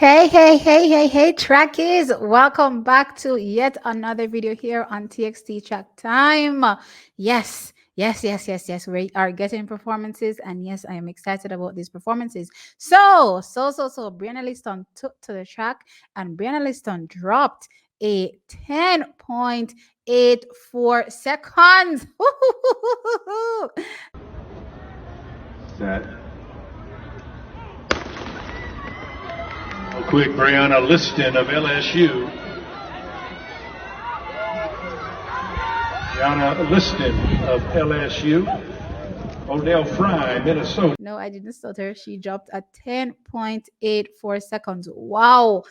Hey, trackies. Welcome back to yet another video here on TXT Track Time. Yes. We are getting performances, and yes, I am excited about these performances. So, Brianna Liston took to the track, and Brianna Liston dropped a 10.84 seconds. Set. Real quick, Brianna Liston of LSU. Brianna Liston of LSU. Odell Fry, Minnesota. No, I didn't stutter. She dropped at 10.84 seconds. Wow.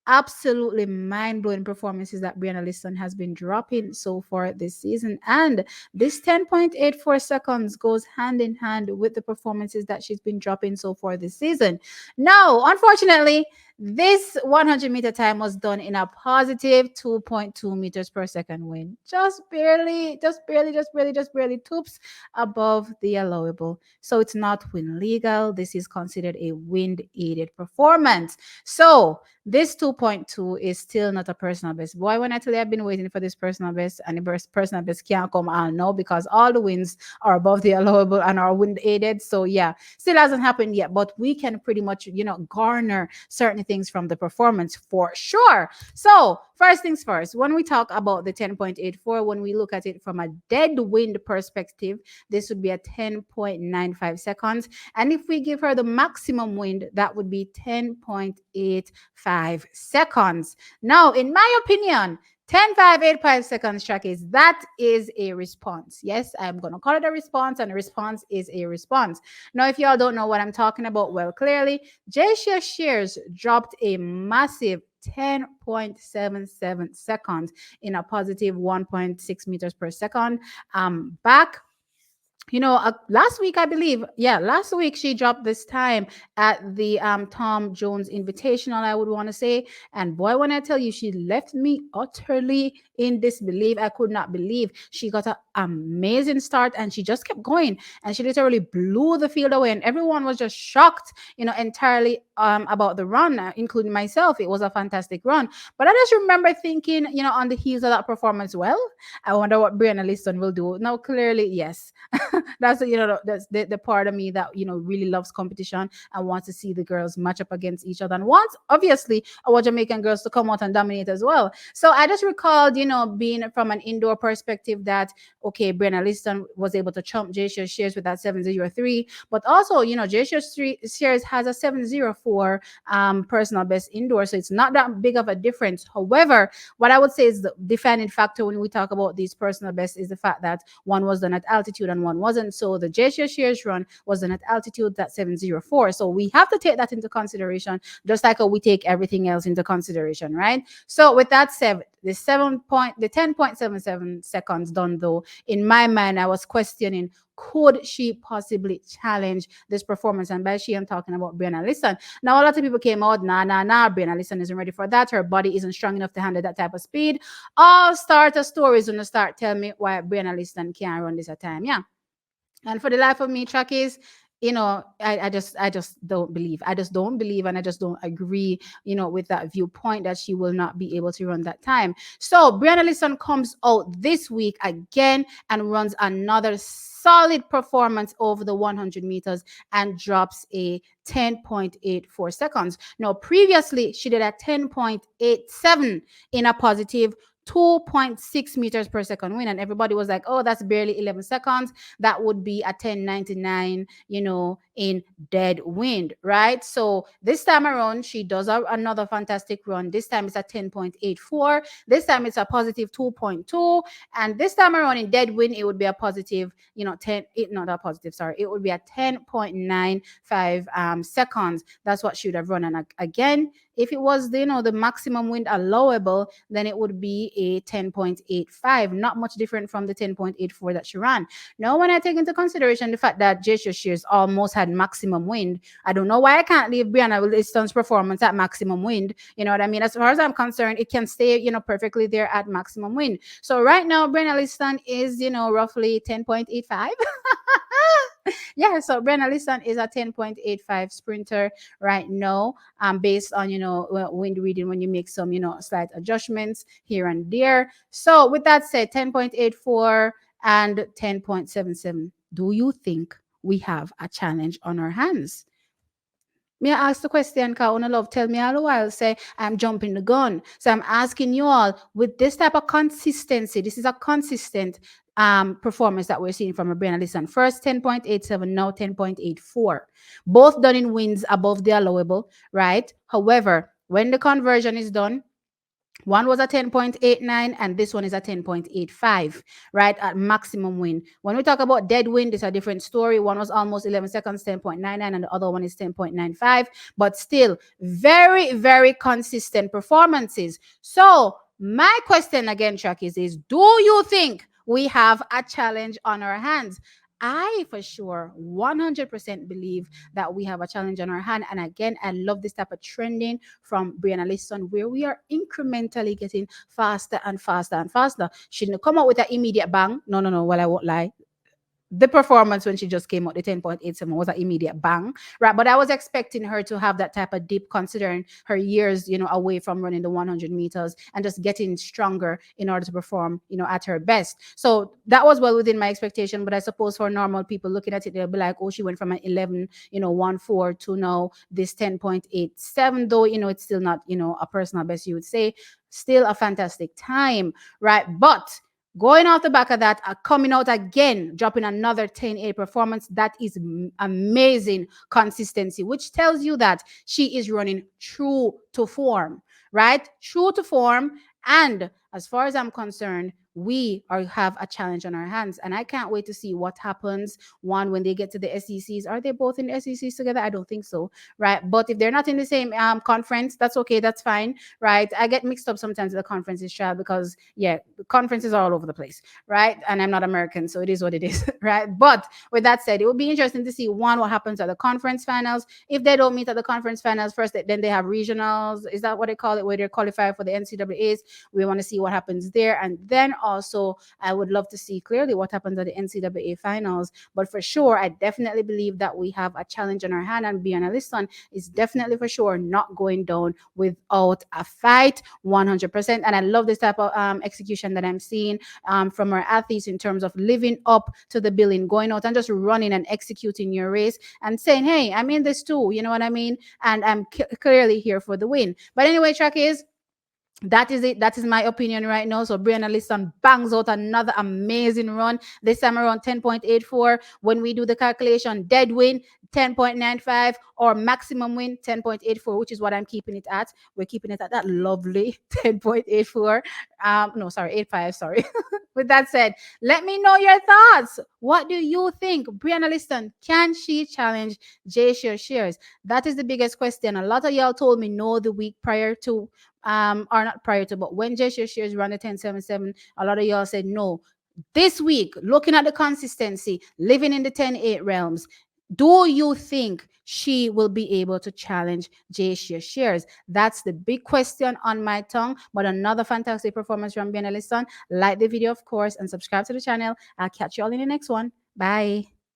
Absolutely mind-blowing performances that Brianna Liston has been dropping so far this season. And this 10.84 seconds goes hand in hand with the performances that she's been dropping so far this season. Now, unfortunately, this 100-meter time was done in a positive 2.2 meters per second wind. Just barely toops above the allowable. So it's not wind legal. This is considered a wind-aided performance. So this 2.2 is still not a personal best. Boy, when I tell you I've been waiting for this personal best, and the personal best can't come, I'll know, because all the winds are above the allowable and are wind aided. So yeah, still hasn't happened yet, but we can pretty much, garner certain things from the performance for sure. So first things first, when we talk about the 10.84, when we look at it from a dead wind perspective, this would be a 10.95 seconds. And if we give her the maximum wind, that would be 10.85 seconds. Now, in my opinion, 10.585 seconds track that is a response. Yes, I'm going to call it a response, and a response is a response. Now, if y'all don't know what I'm talking about, well, clearly, Jacia Shears dropped a massive 10.77 seconds in a positive 1.6 meters per second. Back last week, I believe, last week she dropped this time at the Tom Jones Invitational, I would want to say. And boy, when I tell you, she left me utterly in disbelief. I could not believe she got an amazing start, and she just kept going, and she literally blew the field away, and everyone was just shocked, entirely about the run, including myself. It was a fantastic run. But I just remember thinking, on the heels of that performance, well, I wonder what Brianna Liston will do. Now, clearly, yes. That's that's the part of me that really loves competition and wants to see the girls match up against each other, and wants, obviously, our Jamaican girls to come out and dominate as well. So I just recalled, being from an indoor perspective, that okay, Brianna Liston was able to trump Jacia Shears with that 703, but also Jacia Shears has a 704 personal best indoor, so it's not that big of a difference. However, what I would say is the defining factor when we talk about these personal best is the fact that one was done at altitude and one wasn't. So the Jacia Shears run was done at altitude, that 704. So we have to take that into consideration, just like we take everything else into consideration, right? So with that said, the 10.77 seconds done, though, in my mind, I was questioning, could she possibly challenge this performance? And by she, I'm talking about Brianna Liston. Now, a lot of people came out, nah, Brianna Liston isn't ready for that. Her body isn't strong enough to handle that type of speed. All starter stories when you start telling me why Brianna Liston can't run this at time. Yeah. And for the life of me, trackies, I just don't believe. I just don't believe, and I just don't agree, with that viewpoint that she will not be able to run that time. So Brianna Liston comes out this week again and runs another solid performance over the 100 meters and drops a 10.84 seconds. Now, previously, she did a 10.87 in a positive 2.6 meters per second wind, and everybody was like, oh, that's barely 11 seconds. That would be a 10.99 in dead wind, right? So this time around, she does another fantastic run. This time it's a 10.84. This time it's a positive 2.2, and this time around in dead wind, it would be a positive, not a positive, sorry, it would be a 10.95 seconds. That's what she would have run. And again, if it was the maximum wind allowable, then it would be a 10.85, not much different from the 10.84 that she ran. Now, when I take into consideration the fact that Jacia Shears almost had maximum wind, I don't know why I can't leave Brianna Liston's performance at maximum wind. You know what I mean? As far as I'm concerned, it can stay, perfectly there at maximum wind. So right now, Brianna Liston is, roughly 10.85. Yeah, so Brianna Liston is a 10.85 sprinter right now, based on, wind reading when you make some, slight adjustments here and there. So with that said, 10.84 and 10.77. Do you think we have a challenge on our hands? Me I ask the question because una love tell me all the while say I'm jumping the gun. So I'm asking you all with this type of consistency. This is a consistent performance that we're seeing from a Brianna Liston. First 10.87, now 10.84. Both done in wins above the allowable, right? However, when the conversion is done, one was a 10.89 and this one is a 10.85, right? At maximum win. When we talk about dead win, it's a different story. One was almost 11 seconds, 10.99, and the other one is 10.95. But still, very, very consistent performances. So, my question again, Chuck, is do you think we have a challenge on our hands? I for sure 100% believe that we have a challenge on our hand. And again, I love this type of trending from Brianna Liston, where we are incrementally getting faster and faster and faster. She didn't come out with an immediate bang. No, no, no. Well, I won't lie, the performance when she just came out, the 10.87 was an immediate bang, right? But I was expecting her to have that type of dip considering her years, away from running the 100 meters and just getting stronger in order to perform, at her best. So that was well within my expectation. But I suppose for normal people looking at it, they'll be like, oh, she went from an 11, 1.4 to now this 10.87, though, it's still not, a personal best, you would say. Still a fantastic time, right? But going off the back of that, coming out again, dropping another 10.8 performance. That is amazing consistency, which tells you that she is running true to form, right? True to form. And as far as I'm concerned, we have a challenge on our hands. And I can't wait to see what happens. One, when they get to the SECs. Are they both in the SECs together? I don't think so, right? But if they're not in the same conference, that's okay. That's fine, right? I get mixed up sometimes with the conferences, child, because, yeah, the conferences are all over the place, right? And I'm not American, so it is what it is, right? But with that said, it will be interesting to see, one, what happens at the conference finals. If they don't meet at the conference finals first, then they have regionals. Is that what they call it, where they're qualified for the NCAAs? We want to see what happens there. And then also, I would love to see clearly what happens at the NCAA finals. But for sure, I definitely believe that we have a challenge on our hand, and Brianna Liston is definitely for sure not going down without a fight, 100%. And I love this type of execution that I'm seeing from our athletes in terms of living up to the billing, going out and just running and executing your race and saying, hey, I'm in this too, you know what I mean? And I'm clearly here for the win. But anyway, track is, that is it. That is my opinion right now. So Brianna Liston bangs out another amazing run. This time around 10.84. When we do the calculation, dead win 10.95 or maximum win 10.84, which is what I'm keeping it at. We're keeping it at that lovely 10.84. No, sorry, 85. Sorry. With that said, let me know your thoughts. What do you think? Brianna Liston, can she challenge Jay Shears? That is the biggest question. A lot of y'all told me no the week prior to or not prior to, but when Jay Shears ran the 10.77, a lot of y'all said no. This week, looking at the consistency, living in the 10.8 realms, do you think she will be able to challenge Jay Shears? That's the big question on my tongue. But another fantastic performance from Brianna Liston. Like the video, of course, and subscribe to the channel. I'll catch you all in the next one. Bye.